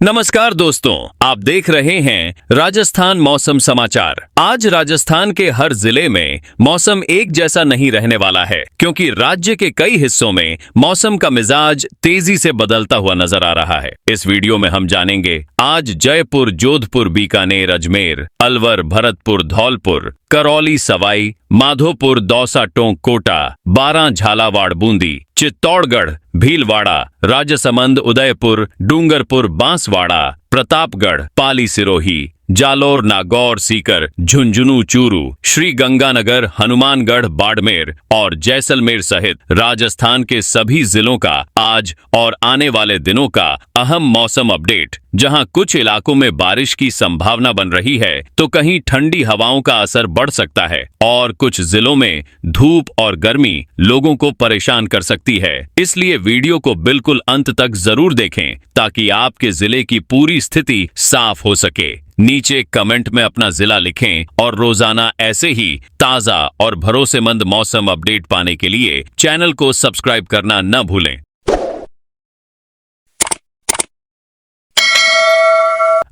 नमस्कार दोस्तों, आप देख रहे हैं राजस्थान मौसम समाचार। आज राजस्थान के हर जिले में मौसम एक जैसा नहीं रहने वाला है, क्योंकि राज्य के कई हिस्सों में मौसम का मिजाज तेजी से बदलता हुआ नजर आ रहा है। इस वीडियो में हम जानेंगे आज जयपुर, जोधपुर, बीकानेर, अजमेर, अलवर, भरतपुर, धौलपुर, करौली, सवाई माधोपुर, दौसा, टोंक, कोटा, बारां, झालावाड़, बूंदी, चित्तौड़गढ़, भीलवाड़ा, राजसमंद, उदयपुर, डूंगरपुर, बांसवाड़ा, प्रतापगढ़, पाली, सिरोही, जालोर, नागौर, सीकर, झुंझुनू, चूरू, श्री गंगानगर, हनुमानगढ़, बाड़मेर और जैसलमेर सहित राजस्थान के सभी जिलों का आज और आने वाले दिनों का अहम मौसम अपडेट। जहां कुछ इलाकों में बारिश की संभावना बन रही है, तो कहीं ठंडी हवाओं का असर बढ़ सकता है और कुछ जिलों में धूप और गर्मी लोगों को परेशान कर सकती है। इसलिए वीडियो को बिल्कुल अंत तक जरूर देखें, ताकि आपके जिले की पूरी स्थिति साफ हो सके। नीचे कमेंट में अपना जिला लिखें और रोजाना ऐसे ही ताजा और भरोसेमंद मौसम अपडेट पाने के लिए चैनल को सब्सक्राइब करना न भूलें।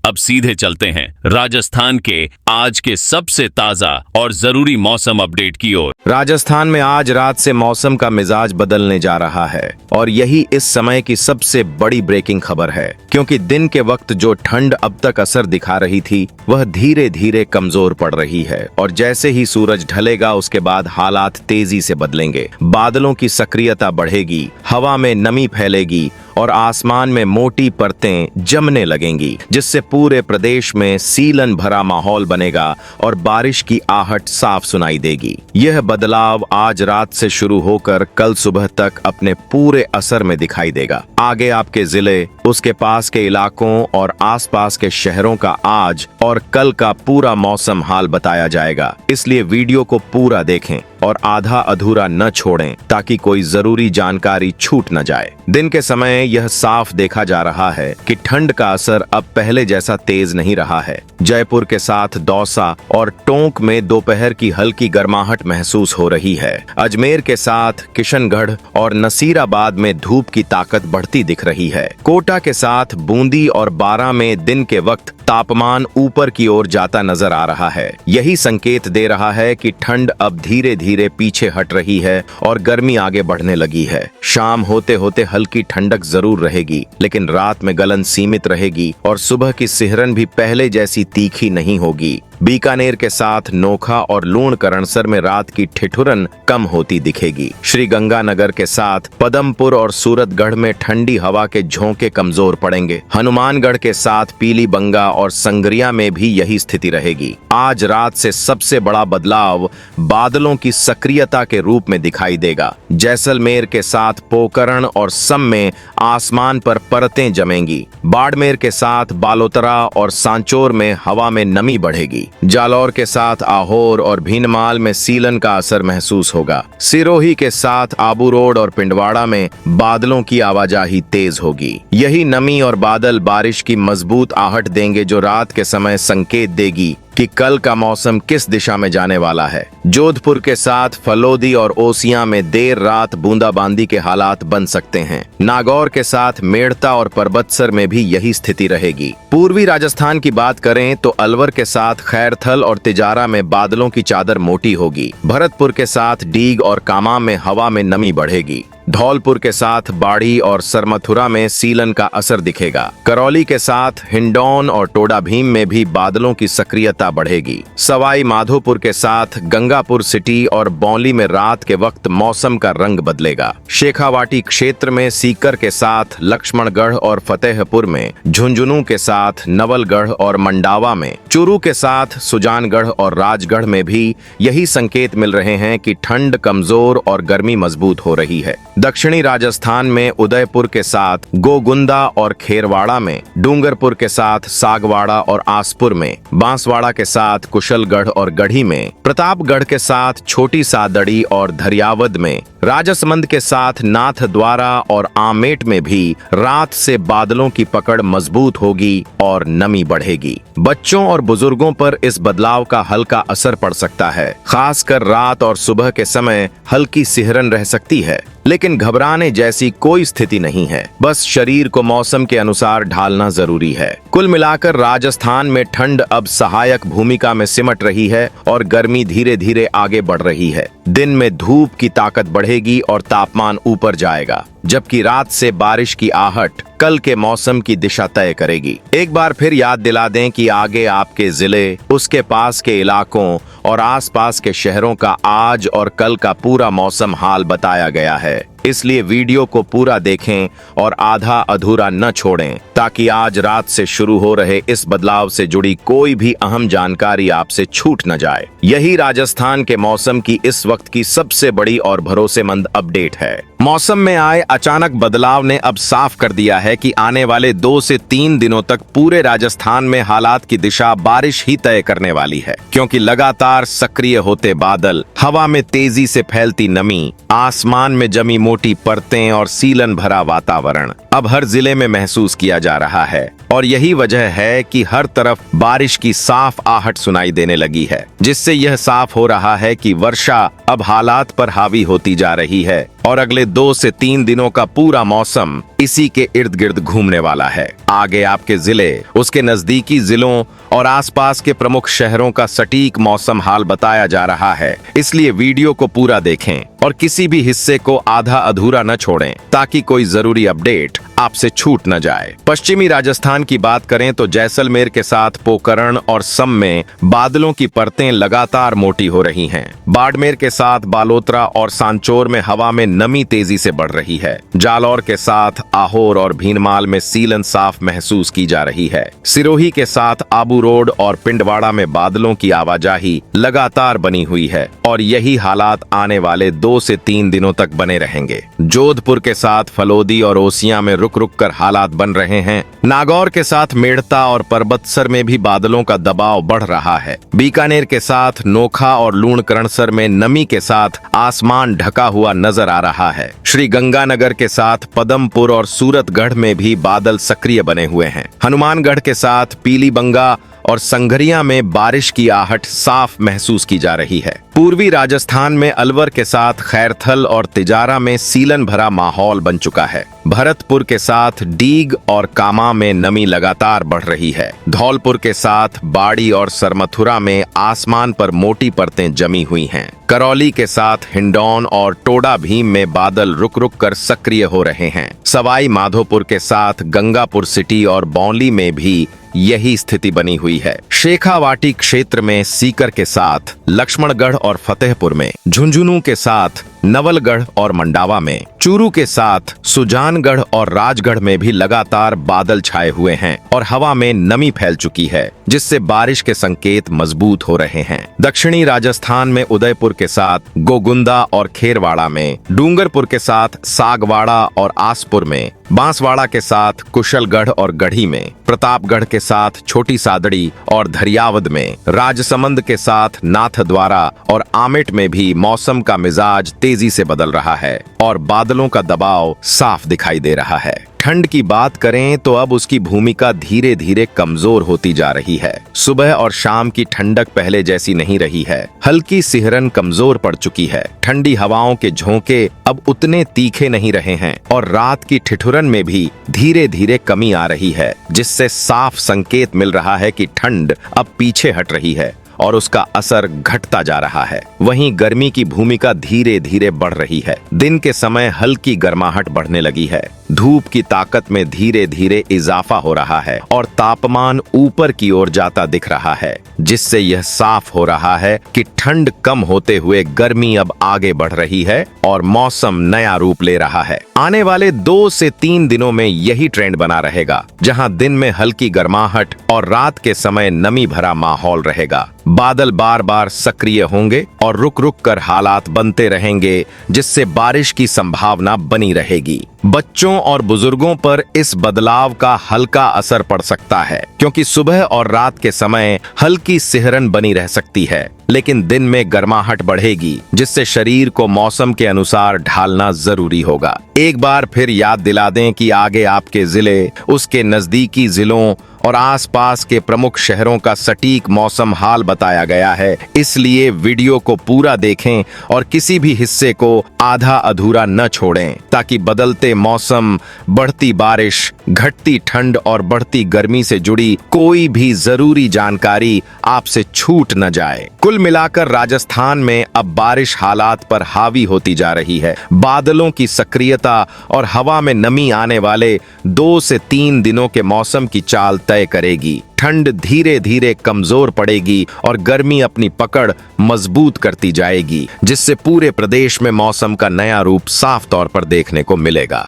अब सीधे चलते हैं राजस्थान के आज के सबसे ताजा और जरूरी मौसम अपडेट की ओर। राजस्थान में आज रात से मौसम का मिजाज बदलने जा रहा है और यही इस समय की सबसे बड़ी ब्रेकिंग खबर है, क्योंकि दिन के वक्त जो ठंड अब तक असर दिखा रही थी वह धीरे धीरे कमजोर पड़ रही है और जैसे ही सूरज ढलेगा उसके बाद हालात तेजी से बदलेंगे। बादलों की सक्रियता बढ़ेगी, हवा में नमी फैलेगी और आसमान में मोटी परतें जमने लगेंगी, जिससे पूरे प्रदेश में सीलन भरा माहौल बनेगा और बारिश की आहट साफ सुनाई देगी। यह बदलाव आज रात से शुरू होकर कल सुबह तक अपने पूरे असर में दिखाई देगा। आगे आपके जिले, उसके पास के इलाकों और आसपास के शहरों का आज और कल का पूरा मौसम हाल बताया जाएगा, इसलिए वीडियो को पूरा देखें और आधा अधूरा न छोड़ें, ताकि कोई जरूरी जानकारी छूट न जाए। दिन के समय यह साफ देखा जा रहा है कि ठंड का असर अब पहले जैसा तेज नहीं रहा है। जयपुर के साथ दौसा और टोंक में दोपहर की हल्की गर्माहट महसूस हो रही है। अजमेर के साथ किशनगढ़ और नसीराबाद में धूप की ताकत बढ़ती दिख रही है। कोटा के साथ बूंदी और बारां में दिन के वक्त तापमान ऊपर की ओर जाता नजर आ रहा है। यही संकेत दे रहा है कि ठंड अब धीरे धीरे पीछे हट रही है और गर्मी आगे बढ़ने लगी है। शाम होते होते हल्की ठंडक जरूर रहेगी, लेकिन रात में गलन सीमित रहेगी और सुबह की सिहरन भी पहले जैसी तीखी नहीं होगी। बीकानेर के साथ नोखा और लूणकरणसर में रात की ठिठुरन कम होती दिखेगी। श्री गंगानगर के साथ पदमपुर और सूरतगढ़ में ठंडी हवा के झोंके कमजोर पड़ेंगे। हनुमानगढ़ के साथ पीली बंगा और संगरिया में भी यही स्थिति रहेगी। आज रात से सबसे बड़ा बदलाव बादलों की सक्रियता के रूप में दिखाई देगा। जैसलमेर के साथ पोकरण और सम में आसमान पर परतें जमेंगी। बाड़मेर के साथ बालोतरा और सांचौर में हवा में नमी बढ़ेगी। जालौर के साथ आहोर और भीनमाल में सीलन का असर महसूस होगा। सिरोही के साथ आबू रोड और पिंडवाड़ा में बादलों की आवाजाही तेज होगी। यही नमी और बादल बारिश की मजबूत आहट देंगे, जो रात के समय संकेत देगी कि कल का मौसम किस दिशा में जाने वाला है। जोधपुर के साथ फलोदी और ओसियां में देर रात बूंदाबांदी के हालात बन सकते हैं। नागौर के साथ मेड़ता और परबतसर में भी यही स्थिति रहेगी। पूर्वी राजस्थान की बात करें तो अलवर के साथ खैरथल और तिजारा में बादलों की चादर मोटी होगी। भरतपुर के साथ डीग और कामा में हवा में नमी बढ़ेगी। धौलपुर के साथ बाड़ी और सरमथुरा में सीलन का असर दिखेगा। करौली के साथ हिंडौन और टोडा भीम में भी बादलों की सक्रियता बढ़ेगी। सवाई माधोपुर के साथ गंगापुर सिटी और बौली में रात के वक्त मौसम का रंग बदलेगा। शेखावाटी क्षेत्र में सीकर के साथ लक्ष्मणगढ़ और फतेहपुर में, झुंझुनू के साथ नवलगढ़ और मंडावा में, चूरू के साथ सुजानगढ़ और राजगढ़ में भी यही संकेत मिल रहे हैं कि ठंड कमजोर और गर्मी मजबूत हो रही है। दक्षिणी राजस्थान में उदयपुर के साथ गोगुंदा और खेरवाड़ा में, डूंगरपुर के साथ सागवाड़ा और आसपुर में, बांसवाड़ा के साथ कुशलगढ़ और गढ़ी में, प्रतापगढ़ के साथ छोटी सादड़ी और धरियावद में, राजसमंद के साथ नाथद्वारा और आमेट में भी रात से बादलों की पकड़ मजबूत होगी और नमी बढ़ेगी। बच्चों और बुजुर्गों पर इस बदलाव का हल्का असर पड़ सकता है। खासकर रात और सुबह के समय हल्की सिहरन रह सकती है, लेकिन लेकिन घबराने जैसी कोई स्थिति नहीं है। बस शरीर को मौसम के अनुसार ढालना जरूरी है। कुल मिलाकर राजस्थान में ठंड अब सहायक भूमिका में सिमट रही है और गर्मी धीरे धीरे आगे बढ़ रही है। दिन में धूप की ताकत बढ़ेगी और तापमान ऊपर जाएगा, जबकि रात से बारिश की आहट कल के मौसम की दिशा तय करेगी। एक बार फिर याद दिला दें कि आगे आपके जिले, उसके पास के इलाकों और आसपास के शहरों का आज और कल का पूरा मौसम हाल बताया गया है। इसलिए वीडियो को पूरा देखें और आधा अधूरा न छोड़ें, ताकि आज रात से शुरू हो रहे इस बदलाव से जुड़ी कोई भी अहम जानकारी आपसे छूट न जाए। यही राजस्थान के मौसम की इस वक्त की सबसे बड़ी और भरोसेमंद अपडेट है। मौसम में आए अचानक बदलाव ने अब साफ कर दिया है कि आने वाले 2 से 3 दिनों तक पूरे राजस्थान में हालात की दिशा बारिश ही तय करने वाली है, क्योंकि लगातार सक्रिय होते बादल, हवा में तेजी से फैलती नमी, आसमान में जमी मोटी परतें और सीलन भरा वातावरण अब हर जिले में महसूस किया जा रहा है। और यही वजह है कि हर तरफ बारिश की साफ आहट सुनाई देने लगी है, जिससे यह साफ हो रहा है कि वर्षा अब हालात पर हावी होती जा रही है और अगले 2 से 3 दिनों का पूरा मौसम इसी के इर्द गिर्द घूमने वाला है। आगे आपके जिले, उसके नजदीकी जिलों और आसपास के प्रमुख शहरों का सटीक मौसम हाल बताया जा रहा है। इसलिए वीडियो को पूरा देखें और किसी भी हिस्से को आधा अधूरा न छोड़ें, ताकि कोई जरूरी अपडेट आपसे छूट न जाए। पश्चिमी राजस्थान की बात करें तो जैसलमेर के साथ पोकरण और सम में बादलों की परतें लगातार मोटी हो रही हैं। बाड़मेर के साथ बालोतरा और सांचौर में हवा में नमी तेजी से बढ़ रही है। जालौर के साथ आहोर और भीनमाल में सीलन साफ महसूस की जा रही है। सिरोही के साथ आबू रोड और पिंडवाड़ा में बादलों की आवाजाही लगातार बनी हुई है और यही हालात आने वाले 2 से 3 दिनों तक बने रहेंगे। जोधपुर के साथ फलोदी और ओसियां में रुक रुक कर हालात बन रहे हैं। नागौर के साथ मेड़ता और परबतसर में भी बादलों का दबाव बढ़ रहा है। बीकानेर के साथ नोखा और लूणकरणसर में नमी के साथ आसमान ढका हुआ नजर आ रहा है। श्री गंगानगर के साथ पदमपुर और सूरतगढ़ में भी बादल सक्रिय बने हुए हैं। हनुमानगढ़ के साथ पीलीबंगा और संघरिया में बारिश की आहट साफ महसूस की जा रही है। पूर्वी राजस्थान में अलवर के साथ खैरथल और तिजारा में सीलन भरा माहौल बन चुका है। भरतपुर के साथ डीग और कामा में नमी लगातार बढ़ रही है। धौलपुर के साथ बाड़ी और सरमथुरा में आसमान पर मोटी परतें जमी हुई हैं। करौली के साथ हिंडौन और टोडा भीम में बादल रुक रुक कर सक्रिय हो रहे हैं। सवाई माधोपुर के साथ गंगापुर सिटी और बौंली में भी यही स्थिति बनी हुई है। शेखावाटी क्षेत्र में सीकर के साथ लक्ष्मणगढ़ और फतेहपुर में, झुंझुनू के साथ नवलगढ़ और मंडावा में, चूरू के साथ सुजानगढ़ और राजगढ़ में भी लगातार बादल छाए हुए हैं और हवा में नमी फैल चुकी है, जिससे बारिश के संकेत मजबूत हो रहे हैं। दक्षिणी राजस्थान में उदयपुर के साथ गोगुंदा और खेरवाड़ा में, डूंगरपुर के साथ सागवाड़ा और आसपुर में, बांसवाड़ा के साथ कुशलगढ़ और गढ़ी में, प्रतापगढ़ के साथ छोटी सादड़ी और धरियावद में, राजसमंद के साथ नाथद्वारा और आमेट में भी मौसम का मिजाज तेजी से बदल रहा है और बादलों का दबाव साफ दिखाई दे रहा है। ठंड की बात करें तो अब उसकी भूमिका धीरे धीरे कमजोर होती जा रही है। सुबह और शाम की ठंडक पहले जैसी नहीं रही है। हल्की सिहरन कमजोर पड़ चुकी है। ठंडी हवाओं के झोंके अब उतने तीखे नहीं रहे हैं और रात की ठिठुरन में भी धीरे धीरे कमी आ रही है, जिससे साफ संकेत मिल रहा है कि ठंड अब पीछे हट रही है और उसका असर घटता जा रहा है। वहीं गर्मी की भूमिका धीरे धीरे बढ़ रही है। दिन के समय हल्की गर्माहट बढ़ने लगी है। धूप की ताकत में धीरे धीरे इजाफा हो रहा है और तापमान ऊपर की ओर जाता दिख रहा है, जिससे यह साफ हो रहा है कि ठंड कम होते हुए गर्मी अब आगे बढ़ रही है और मौसम नया रूप ले रहा है। आने वाले 2 से 3 दिनों में यही ट्रेंड बना रहेगा, जहां दिन में हल्की गर्माहट और रात के समय नमी भरा माहौल रहेगा। बादल बार बार सक्रिय होंगे और रुक रुक कर हालात बनते रहेंगे, जिससे बारिश की संभावना बनी रहेगी। बच्चों और बुजुर्गों पर इस बदलाव का हल्का असर पड़ सकता है, क्योंकि सुबह और रात के समय हल्की सिहरन बनी रह सकती है। लेकिन दिन में गर्माहट बढ़ेगी, जिससे शरीर को मौसम के अनुसार ढालना जरूरी होगा। एक बार फिर याद दिला दें कि आगे आपके जिले, उसके नजदीकी जिलों और आसपास के प्रमुख शहरों का सटीक मौसम हाल बताया गया है, इसलिए वीडियो को पूरा देखें और किसी भी हिस्से को आधा अधूरा न छोड़ें, ताकि बदलते मौसम, बढ़ती बारिश, घटती ठंड और बढ़ती गर्मी से जुड़ी कोई भी जरूरी जानकारी आपसे छूट न जाए। कुल मिलाकर राजस्थान में अब बारिश हालात पर हावी होती जा रही है। बादलों की सक्रियता और हवा में नमी आने वाले 2 से 3 दिनों के मौसम की चाल तय करेगी। ठंड धीरे धीरे कमजोर पड़ेगी और गर्मी अपनी पकड़ मजबूत करती जाएगी, जिससे पूरे प्रदेश में मौसम का नया रूप साफ तौर पर देखने को मिलेगा।